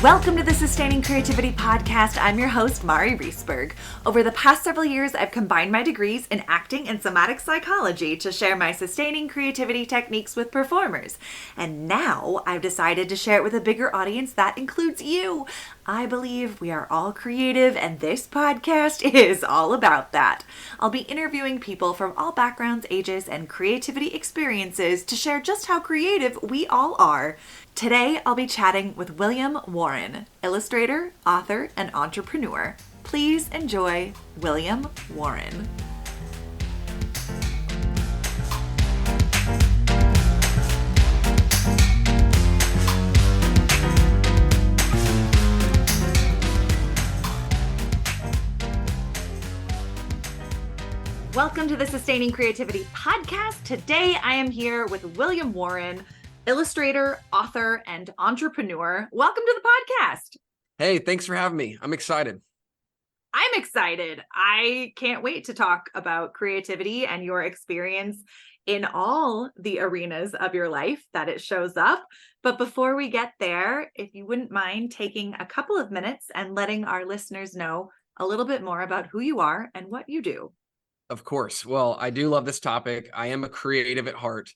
Welcome to the Sustaining Creativity Podcast. I'm your host, Mari Riesberg. Over the past several years, I've combined my degrees in acting and somatic psychology to share my sustaining creativity techniques with performers. And now I've decided to share it with a bigger audience that includes you. I believe we are all creative, and this podcast is all about that. I'll be interviewing people from all backgrounds, ages, and creativity experiences to share just how creative we all are. Today, I'll be chatting with William Warren, illustrator, author, and entrepreneur. Please enjoy William Warren. Welcome to the Sustaining Creativity Podcast. Today, I am here with William Warren, illustrator, author, and entrepreneur. Welcome to the podcast. Hey, thanks for having me. I'm excited. I'm excited. I can't wait to talk about creativity and your experience in all the arenas of your life that it shows up. But before we get there, if you wouldn't mind taking a couple of minutes and letting our listeners know a little bit more about who you are and what you do. Of course. Well, I do love this topic. I am a creative at heart.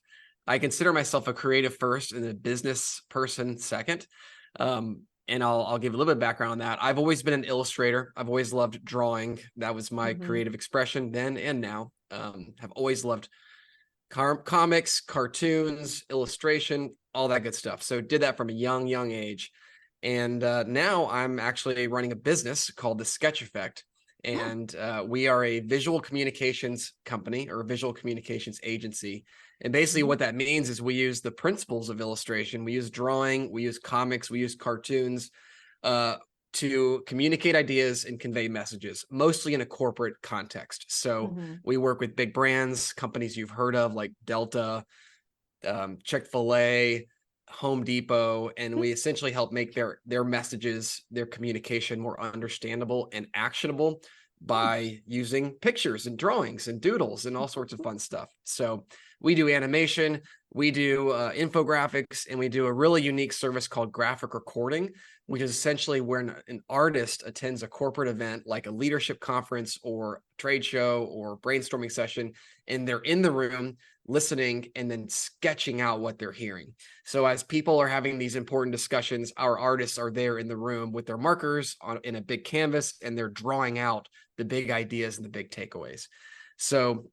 I consider myself a creative first and a business person second. And I'll give a little bit of background on that. I've always been an illustrator. I've always loved drawing. That was my creative expression then and now. Have always loved comics, cartoons, illustration, all that good stuff. So did that from a young age. And now I'm actually running a business called The Sketch Effect. And we are a visual communications company or a visual communications agency. And basically what that means is we use the principles of illustration. We use drawing, we use comics, we use cartoons to communicate ideas and convey messages, mostly in a corporate context. So we work with big brands, companies you've heard of like Delta, Chick-fil-A, Home Depot, and we essentially help make their messages, their communication more understandable and actionable by using pictures and drawings and doodles and all sorts of fun stuff. So we do animation, we do infographics, and we do a really unique service called graphic recording, which is essentially where an artist attends a corporate event like a leadership conference or trade show or brainstorming session, and they're in the room listening and then sketching out what they're hearing. So as people are having these important discussions, our artists are there in the room with their markers in a big canvas, and they're drawing out the big ideas and the big takeaways. So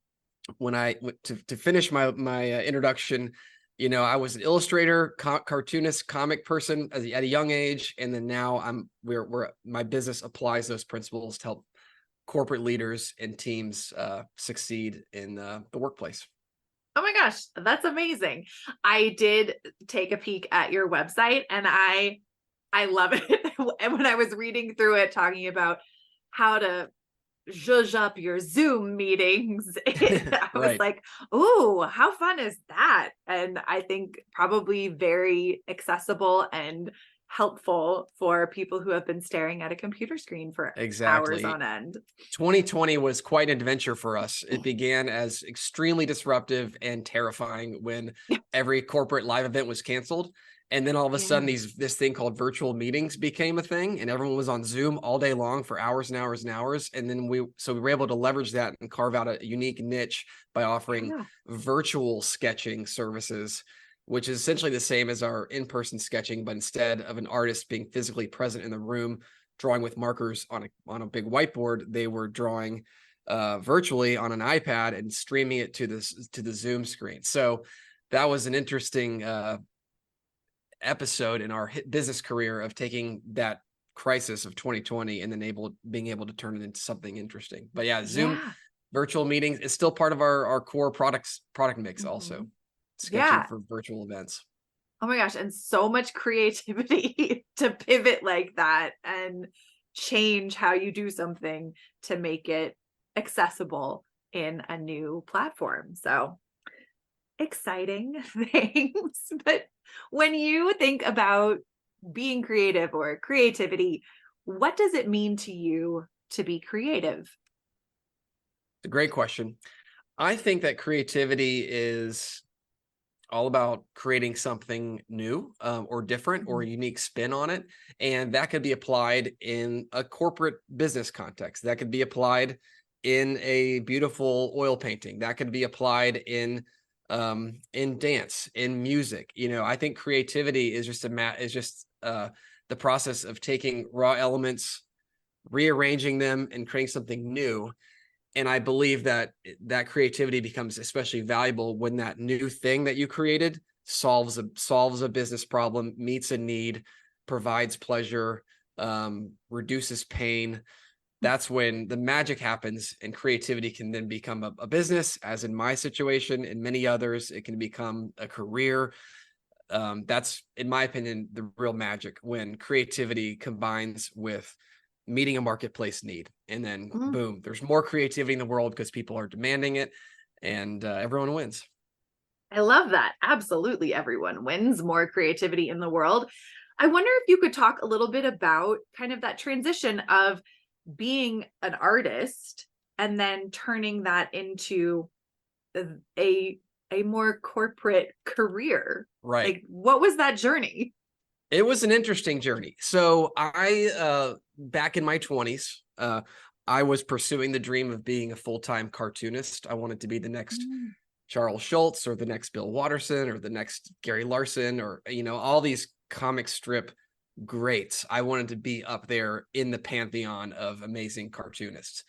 when I to finish my introduction, you know, I was an illustrator, cartoonist, comic person at a young age, and then now my business applies those principles to help corporate leaders and teams succeed in the workplace. Oh my gosh, that's amazing. I did take a peek at your website and I love it. And when I was reading through it, talking about how to zhuzh up your Zoom meetings, I was like, oh, how fun is that? And I think probably very accessible and helpful for people who have been staring at a computer screen for hours on end. 2020 was quite an adventure for us. It began as extremely disruptive and terrifying when every corporate live event was canceled. And then all of a sudden, this thing called virtual meetings became a thing, and everyone was on Zoom all day long for hours and hours and hours. And then we were able to leverage that and carve out a unique niche by offering virtual sketching services, which is essentially the same as our in-person sketching, but instead of an artist being physically present in the room, drawing with markers on a big whiteboard, they were drawing virtually on an iPad and streaming it to the Zoom screen. So that was an interesting episode in our business career of taking that crisis of 2020 and then being able to turn it into something interesting. But Zoom virtual meetings is still part of our core product mix also. Sketching for virtual events. Oh my gosh. And so much creativity to pivot like that and change how you do something to make it accessible in a new platform. So exciting things. But when you think about being creative or creativity, what does it mean to you to be creative? It's a great question. I think that creativity is all about creating something new or different or a unique spin on it. And that could be applied in a corporate business context. That could be applied in a beautiful oil painting. That could be applied in dance, in music. I think creativity is just the process of taking raw elements, rearranging them, and creating something new. And I believe that creativity becomes especially valuable when that new thing that you created solves a business problem, meets a need, provides pleasure, reduces pain. That's when the magic happens, and creativity can then become a business, as in my situation and many others. It can become a career. That's, in my opinion, the real magic, when creativity combines with meeting a marketplace need. And then boom, there's more creativity in the world because people are demanding it, and everyone wins. I love that. Absolutely. Everyone wins, more creativity in the world. I wonder if you could talk a little bit about kind of that transition of being an artist and then turning that into a more corporate career. Right. Like, what was that journey? It was an interesting journey. So I, back in my 20s, I was pursuing the dream of being a full-time cartoonist. I wanted to be the next Charles Schultz, or the next Bill Watterson, or the next Gary Larson, or, all these comic strip greats. I wanted to be up there in the pantheon of amazing cartoonists.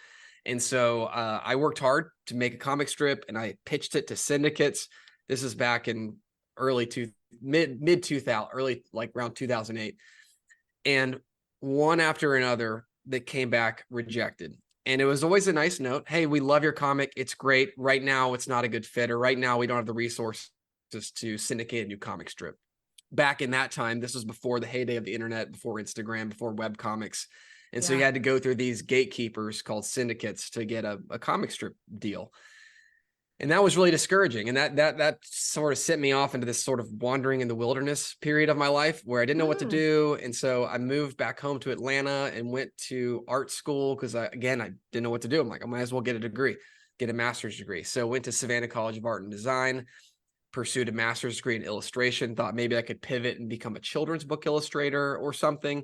And so I worked hard to make a comic strip, and I pitched it to syndicates. This is back in mid 2000, around 2008. And one after another that came back rejected. And it was always a nice note. Hey, we love your comic. It's great. Right now, it's not a good fit, or right now we don't have the resources to syndicate a new comic strip. Back in that time, this was before the heyday of the internet, before Instagram, before web comics. And so you had to go through these gatekeepers called syndicates to get a comic strip deal. And that was really discouraging. And that sort of sent me off into this sort of wandering in the wilderness period of my life, where I didn't know what to do. And so I moved back home to Atlanta and went to art school, because I didn't know what to do. I'm like, I might as well get a master's degree. So went to Savannah College of Art and Design, pursued a master's degree in illustration, thought maybe I could pivot and become a children's book illustrator or something.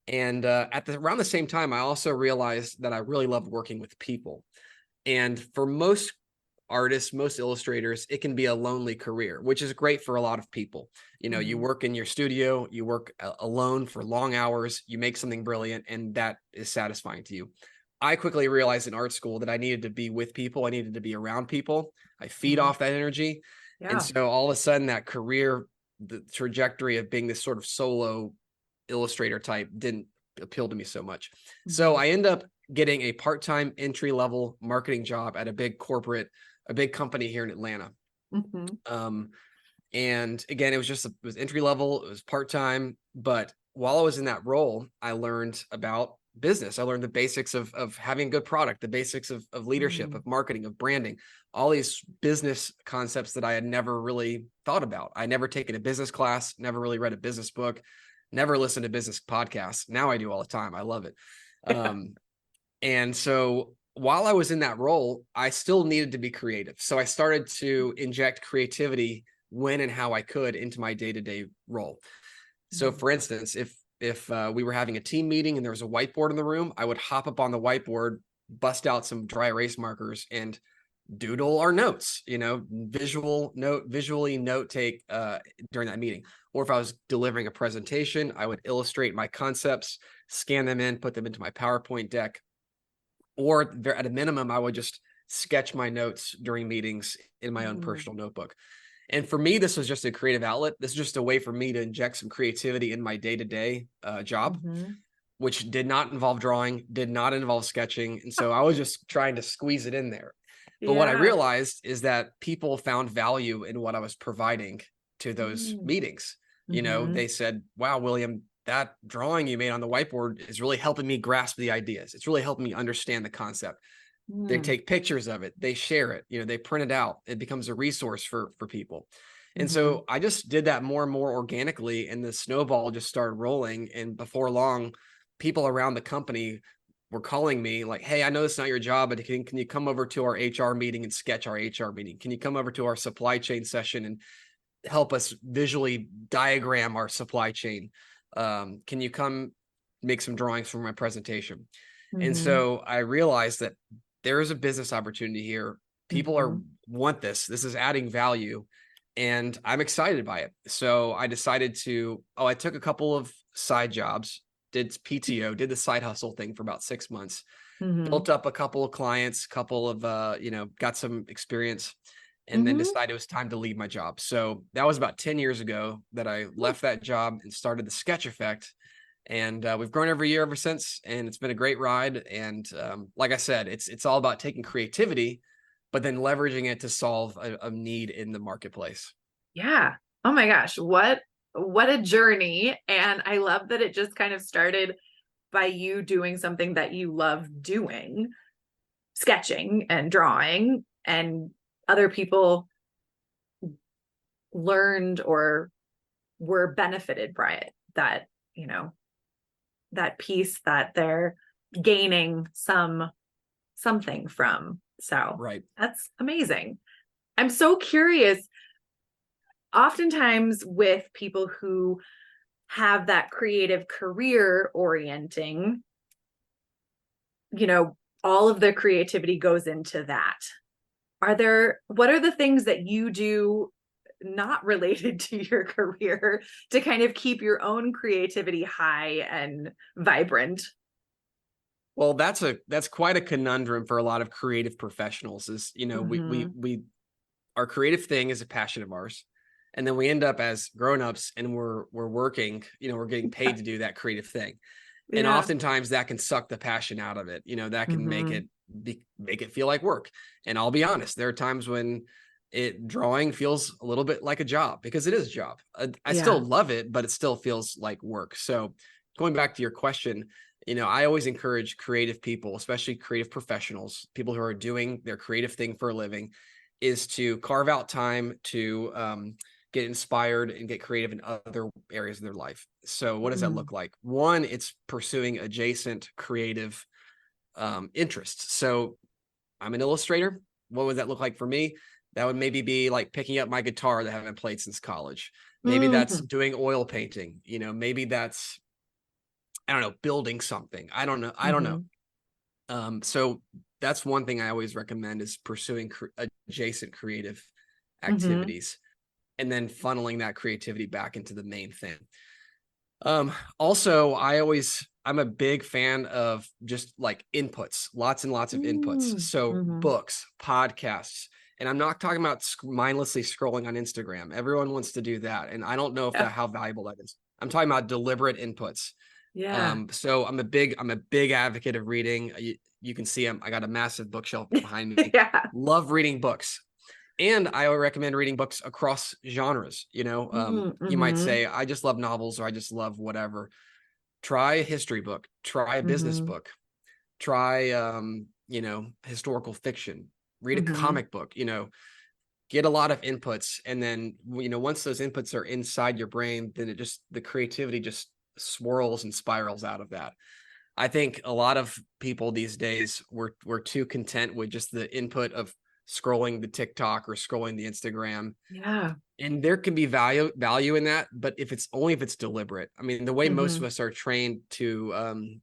And around the same time, I also realized that I really loved working with people. And for most artists, most illustrators, it can be a lonely career, which is great for a lot of people. You work in your studio, you work alone for long hours, you make something brilliant, and that is satisfying to you. I quickly realized in art school that I needed to be with people. I needed to be around people. I feed off that energy. Yeah. And so all of a sudden, that career, the trajectory of being this sort of solo illustrator type, didn't appeal to me so much. So I end up getting a part-time entry-level marketing job at a big company here in Atlanta. And again, it was entry level, it was part-time, but while I was in that role, I learned about business. I learned the basics of having a good product, the basics of leadership, of marketing, of branding, all these business concepts that I had never really thought about. I never taken a business class, never really read a business book, never listened to business podcasts. Now I do all the time. I love it. And so while I was in that role, I still needed to be creative. So I started to inject creativity when and how I could into my day-to-day role. So for instance, if we were having a team meeting and there was a whiteboard in the room, I would hop up on the whiteboard, bust out some dry erase markers, and doodle our notes, visually note take during that meeting. Or if I was delivering a presentation, I would illustrate my concepts, scan them in, put them into my PowerPoint deck. Or at a minimum, I would just sketch my notes during meetings in my own personal notebook. And for me, this was just a creative outlet. This is just a way for me to inject some creativity in my day-to-day job, which did not involve drawing, did not involve sketching. And so I was just trying to squeeze it in there. But what I realized is that people found value in what I was providing to those meetings. They said, wow, William, that drawing you made on the whiteboard is really helping me grasp the ideas. It's really helping me understand the concept. They take pictures of it, they share it, they print it out. It becomes a resource for people. And so I just did that more and more organically, and the snowball just started rolling. And before long, people around the company were calling me like, hey, I know it's not your job, but can you come over to our HR meeting and sketch our HR meeting? Can you come over to our supply chain session and help us visually diagram our supply chain? Can you come make some drawings for my presentation? And so I realized that there is a business opportunity here. People want this. This is adding value, and I'm excited by it. So I decided I took a couple of side jobs, did PTO, did the side hustle thing for about 6 months, built up a couple of clients, got some experience, and then decided it was time to leave my job. So that was about 10 years ago that I left that job and started the Sketch Effect. And we've grown every year ever since, and it's been a great ride. And like I said, it's all about taking creativity, but then leveraging it to solve a need in the marketplace. Yeah. Oh my gosh, what a journey. And I love that it just kind of started by you doing something that you love doing, sketching and drawing, and other people learned or were benefited by it, that, you know, that piece that they're gaining something from. So Right. that's amazing. I'm so curious. Oftentimes with people who have that creative career orienting, you know, all of their creativity goes into that. What are the things that you do not related to your career to kind of keep your own creativity high and vibrant? Well, that's quite a conundrum for a lot of creative professionals. Is, we our creative thing is a passion of ours, and then we end up as grown-ups and we're working, we're getting paid to do that creative thing. And oftentimes that can suck the passion out of it. That can make it feel like work. And I'll be honest, there are times when drawing feels a little bit like a job, because it is a job. I still love it, but it still feels like work. So going back to your question, I always encourage creative people, especially creative professionals, people who are doing their creative thing for a living, is to carve out time to get inspired and get creative in other areas of their life. So what does that look like? One, it's pursuing adjacent creative interests. So I'm an illustrator. What would that look like for me? That would maybe be like picking up my guitar that I haven't played since college. Maybe that's doing oil painting. Maybe that's, I don't know, building something. I don't know. So that's one thing I always recommend, is pursuing adjacent creative activities, and then funneling that creativity back into the main thing. Also, I'm a big fan of just like inputs, lots and lots of inputs. So books, podcasts, and I'm not talking about mindlessly scrolling on Instagram. Everyone wants to do that, and I don't know how valuable that is. I'm talking about deliberate inputs. So I'm a big advocate of reading. You can see I got a massive bookshelf behind me. Love reading books. And I would recommend reading books across genres. You might say, I just love novels, or I just love whatever. Try a history book, try a business book, try, historical fiction, read a comic book, get a lot of inputs. And then, once those inputs are inside your brain, then the creativity just swirls and spirals out of that. I think a lot of people these days, we're too content with just the input of scrolling the TikTok or scrolling the Instagram. And there can be value in that, but if it's deliberate. I mean, the way most of us are trained to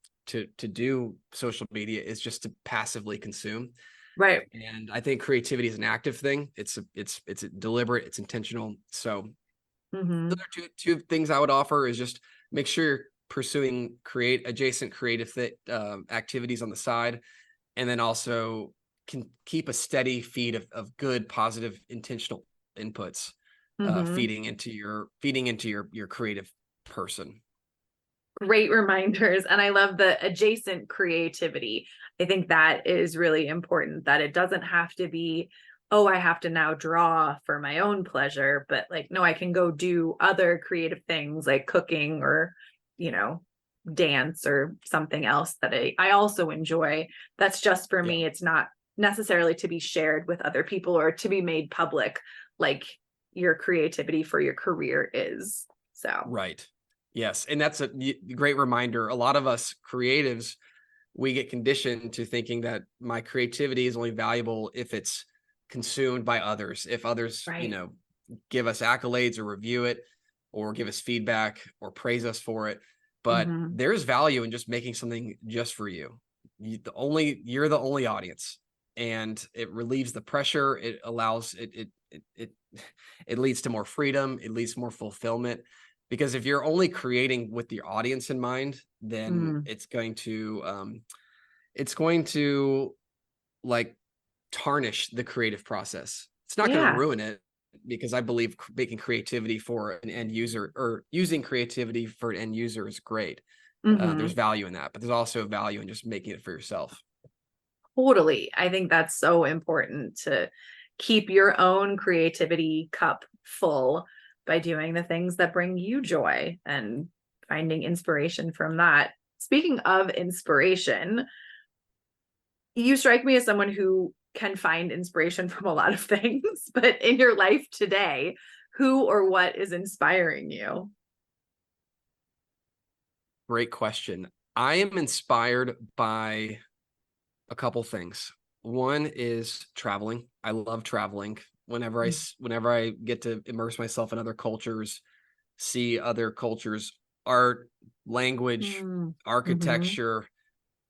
do social media is just to passively consume. Right. And I think creativity is an active thing. It's deliberate, it's intentional. So those are two things I would offer, is just make sure you're pursuing adjacent creative activities on the side, and then also can keep a steady feed of good, positive, intentional inputs, feeding into your creative person. Great reminders. And I love the adjacent creativity. I think that is really important, that it doesn't have to be, oh, I have to now draw for my own pleasure, but like, no, I can go do other creative things like cooking or, dance or something else that I also enjoy. That's just for me. It's not necessarily to be shared with other people or to be made public like your creativity for your career is. So right. Yes. And that's a great reminder. A lot of us creatives, we get conditioned to thinking that my creativity is only valuable if it's consumed by others, if others give us accolades or review it or give us feedback or praise us for it. But there's value in just making something just for you. You're the only audience, and it relieves the pressure. It allows it leads to more freedom. It leads to more fulfillment, because if you're only creating with the audience in mind, then it's going to like tarnish the creative process. It's not going to ruin it, because I believe making creativity for an end user, or using creativity for an end user, is great. There's value in that, but there's also value in just making it for yourself. Totally. I think that's so important, to keep your own creativity cup full by doing the things that bring you joy and finding inspiration from that. Speaking of inspiration, you strike me as someone who can find inspiration from a lot of things, but in your life today, who or what is inspiring you? Great question. I am inspired by a couple things. One is traveling. I love traveling. Whenever I get to immerse myself in other cultures, see other cultures, art, language, architecture,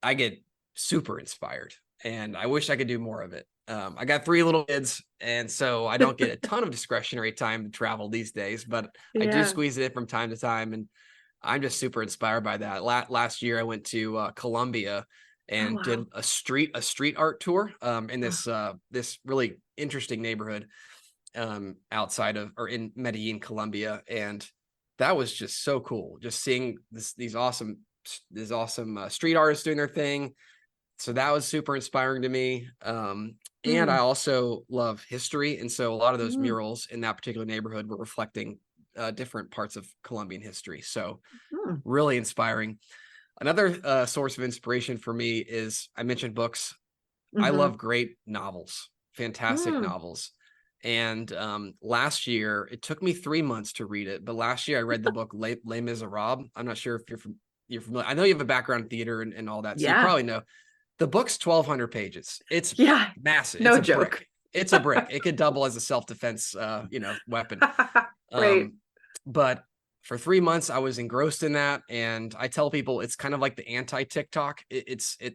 I get super inspired, and I wish I could do more of it. I got 3 little kids, and so I don't get a ton of discretionary time to travel these days, but I do squeeze it in from time to time, and I'm just super inspired by that. Last year I went to Colombia and did a street art tour in this really interesting neighborhood outside of, or in Medellin, Colombia, and that was just so cool. Just seeing these awesome street artists doing their thing. So that was super inspiring to me. And I also love history, and so a lot of those murals in that particular neighborhood were reflecting different parts of Colombian history. So really inspiring. Another source of inspiration for me is, I mentioned books. I love great novels, fantastic novels. And last year, it took me 3 months to read it, but last year I read the book Les Miserables. I'm not sure if you're familiar. I know you have a background in theater and all that, so you probably know. The book's 1,200 pages. It's massive. No it's a joke. Brick. It's a brick. It could double as a self-defense, weapon. Right. But for 3 months, I was engrossed in that. And I tell people it's kind of like the anti-TikTok.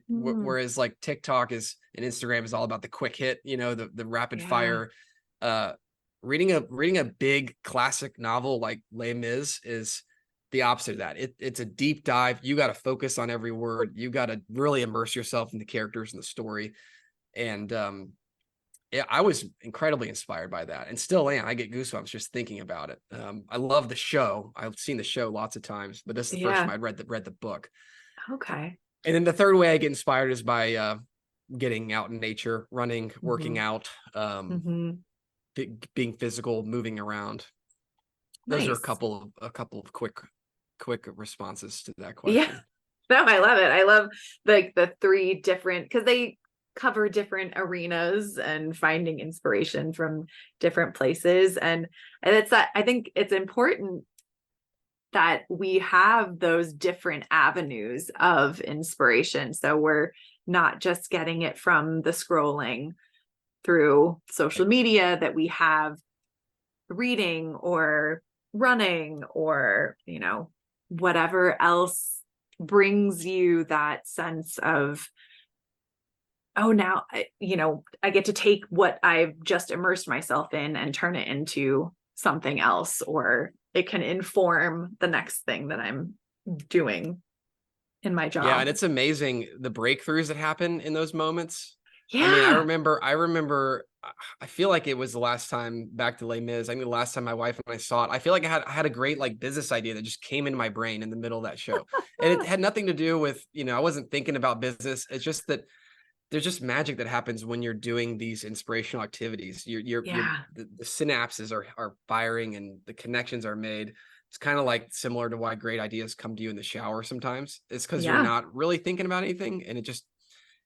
Whereas like TikTok and Instagram is all about the quick hit, the rapid fire. Reading a big classic novel like Les Mis is the opposite of that. It's a deep dive. You got to focus on every word. You got to really immerse yourself in the characters and the story. And I was incredibly inspired by that, and still am. I get goosebumps just thinking about it. I love the show. I've seen the show lots of times, but this is the first time I'd read the book. Okay. And then the third way I get inspired is by getting out in nature, running, working out, being physical, moving around. Those are a couple of quick responses to that question. Yeah. No, I love it. I love like the 3 different, because they cover different arenas and finding inspiration from different places. And it's that, I think it's important that we have those different avenues of inspiration. So we're not just getting it from the scrolling through social media, that we have reading or running or, whatever else brings you that sense of, oh, now, I get to take what I've just immersed myself in and turn it into something else, or it can inform the next thing that I'm doing in my job. Yeah. And it's amazing the breakthroughs that happen in those moments. Yeah. I mean, I remember, I feel like it was the last time, back to Les Mis, I think the last time my wife and I saw it, I feel like I had a great like business idea that just came into my brain in the middle of that show. And it had nothing to do with, I wasn't thinking about business. It's just that there's just magic that happens when you're doing these inspirational activities. The synapses are firing and the connections are made. It's kind of like similar to why great ideas come to you in the shower sometimes. It's because you're not really thinking about anything, and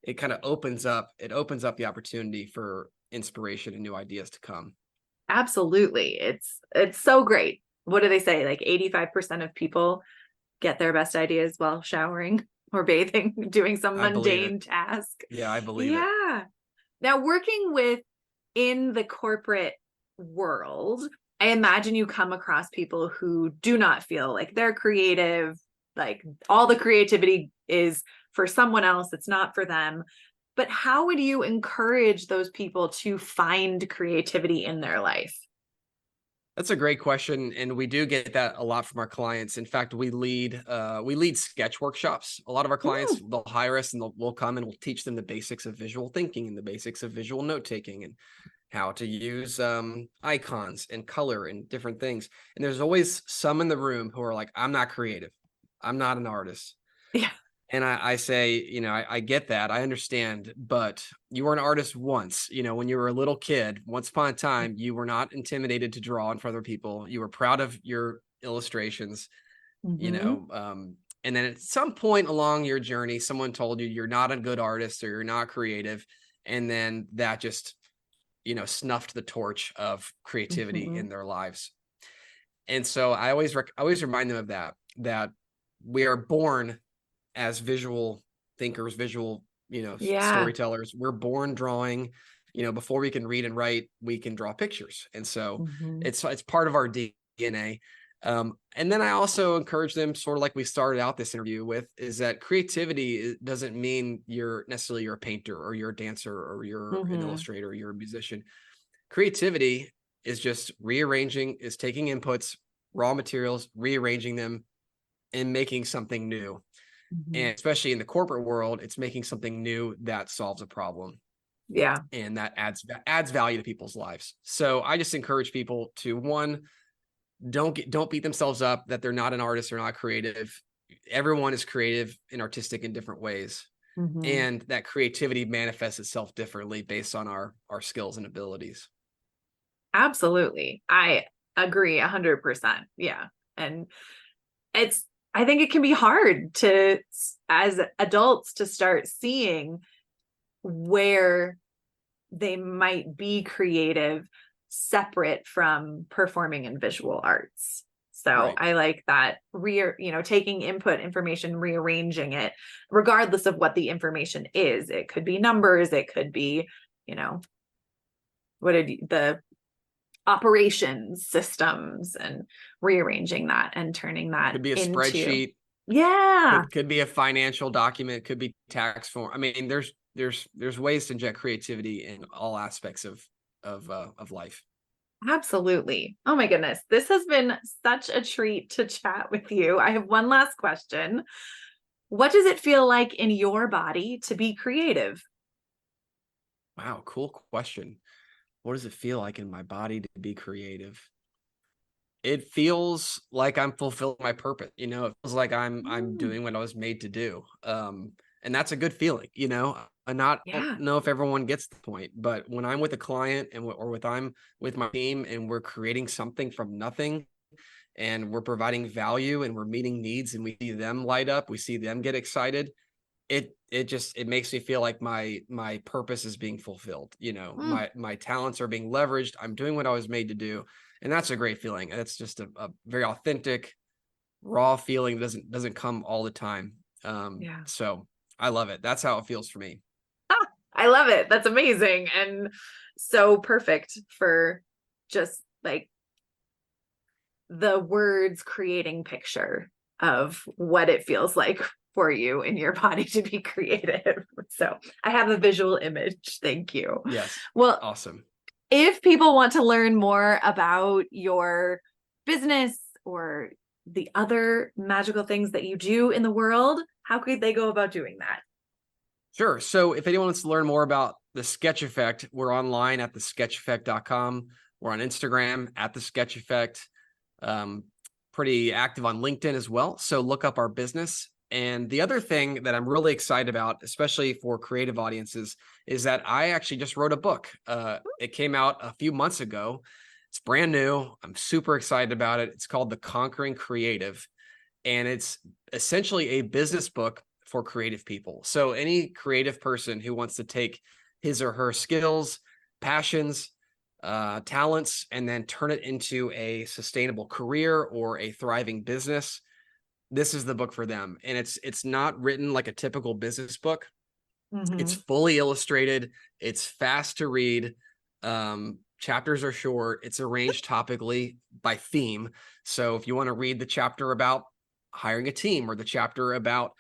it kind of opens up the opportunity for inspiration and new ideas to come. Absolutely. It's so great. What do they say? Like 85% of people get their best ideas while showering or bathing, doing some mundane task. Yeah, I believe it. Yeah. Now, working in the corporate world, I imagine you come across people who do not feel like they're creative, like all the creativity is for someone else, it's not for them. But how would you encourage those people to find creativity in their life? That's a great question, and we do get that a lot from our clients. In fact, we lead sketch workshops. A lot of our clients, they'll hire us and we'll come and we'll teach them the basics of visual thinking and the basics of visual note taking and how to use icons and color and different things. And there's always some in the room who are like, I'm not creative. I'm not an artist. Yeah. And I say, I get that. I understand, but you were an artist once, when you were a little kid, once upon a time, you were not intimidated to draw in front of other people. You were proud of your illustrations, and then at some point along your journey, someone told you you're not a good artist or you're not creative. And then that just, snuffed the torch of creativity in their lives. And so I always remind them of that we are born as visual thinkers, visual, storytellers. We're born drawing, before we can read and write, we can draw pictures. And so it's part of our DNA. And then I also encourage them, sort of like we started out this interview with, is that creativity doesn't mean you're a painter or you're a dancer or you're an illustrator or you're a musician. Creativity is just is taking inputs, raw materials, rearranging them and making something new. And especially in the corporate world, it's making something new that solves a problem. Yeah. And that adds value to people's lives. So I just encourage people to, one, don't beat themselves up that they're not an artist or not creative. Everyone is creative and artistic in different ways. And that creativity manifests itself differently based on our skills and abilities. Absolutely. I agree 100%. Yeah. And I think it can be hard as adults, to start seeing where they might be creative separate from performing in visual arts. So right. I like that taking input information, rearranging it, regardless of what the information is. It could be numbers, it could be, the operations systems, and rearranging that and turning that could be a spreadsheet. Yeah. Could be a financial document, could be tax form. I mean, there's ways to inject creativity in all aspects of life. Absolutely. Oh my goodness. This has been such a treat to chat with you. I have one last question. What does it feel like in your body to be creative? Wow, cool question. What does it feel like in my body to be creative? It feels like I'm fulfilling my purpose. It feels like I'm doing what I was made to do. And that's a good feeling, I don't know if everyone gets the point, but when I'm with a client I'm with my team and we're creating something from nothing and we're providing value and we're meeting needs and we see them light up, we see them get excited. It makes me feel like my purpose is being fulfilled. My talents are being leveraged. I'm doing what I was made to do. And that's a great feeling. That's just a very authentic, raw feeling that doesn't come all the time. So I love it. That's how it feels for me. I love it. That's amazing. And so perfect for just like the words creating picture of what it feels like for you in your body to be creative. So I have a visual image. Thank you. Yes. Well, awesome. If people want to learn more about your business or the other magical things that you do in the world, how could they go about doing that? Sure. So if anyone wants to learn more about the Sketch Effect, we're online at thesketcheffect.com. We're on Instagram at the Sketch Effect. Pretty active on LinkedIn as well. So look up our business. And the other thing that I'm really excited about, especially for creative audiences, is that I actually just wrote a book. It came out a few months ago. It's brand new. I'm super excited about it. It's called The Conquering Creative. And it's essentially a business book for creative people. So any creative person who wants to take his or her skills, passions, talents, and then turn it into a sustainable career or a thriving business, this is the book for them. And it's not written like a typical business book. It's fully illustrated. It's fast to read. Chapters are short. It's arranged topically by theme. So if you want to read the chapter about hiring a team or the chapter about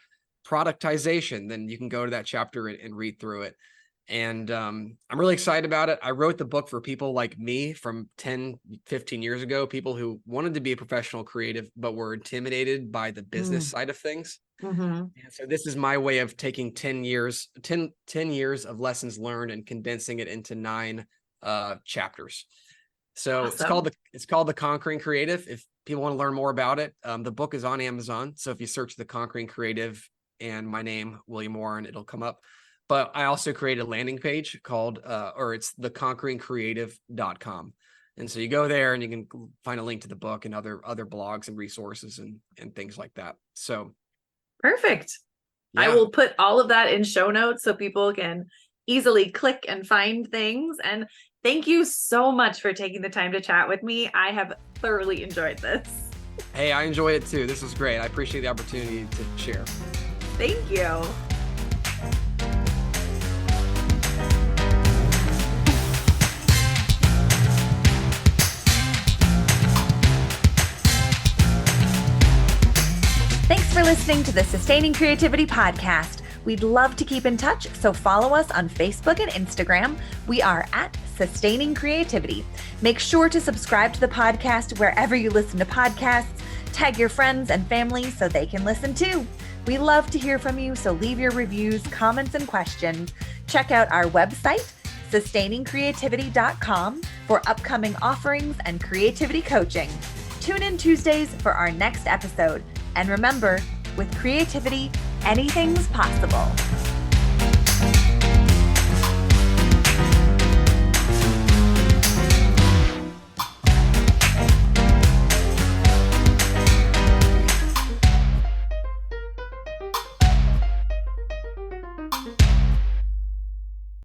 productization, then you can go to that chapter and read through it. And I'm really excited about it. I wrote the book for people like me from 10, 15 years ago, people who wanted to be a professional creative, but were intimidated by the business side of things. And so this is my way of taking 10 years of lessons learned and condensing it into 9 chapters. So awesome. It's called The Conquering Creative. If people want to learn more about it, the book is on Amazon. So if you search The Conquering Creative and my name, William Warren, it'll come up. But I also created a landing page called, it's theconqueringcreative.com. And so you go there and you can find a link to the book and other blogs and resources and things like that. So perfect. Yeah. I will put all of that in show notes so people can easily click and find things. And thank you so much for taking the time to chat with me. I have thoroughly enjoyed this. Hey, I enjoy it too. This was great. I appreciate the opportunity to share. Thank you. Thanks for listening to the Sustaining Creativity Podcast. We'd love to keep in touch, so follow us on Facebook and Instagram. We are at Sustaining Creativity. Make sure to subscribe to the podcast wherever you listen to podcasts. Tag your friends and family so they can listen too. We love to hear from you, so leave your reviews, comments, and questions. Check out our website, sustainingcreativity.com, for upcoming offerings and creativity coaching. Tune in Tuesdays for our next episode. And remember, with creativity, anything's possible.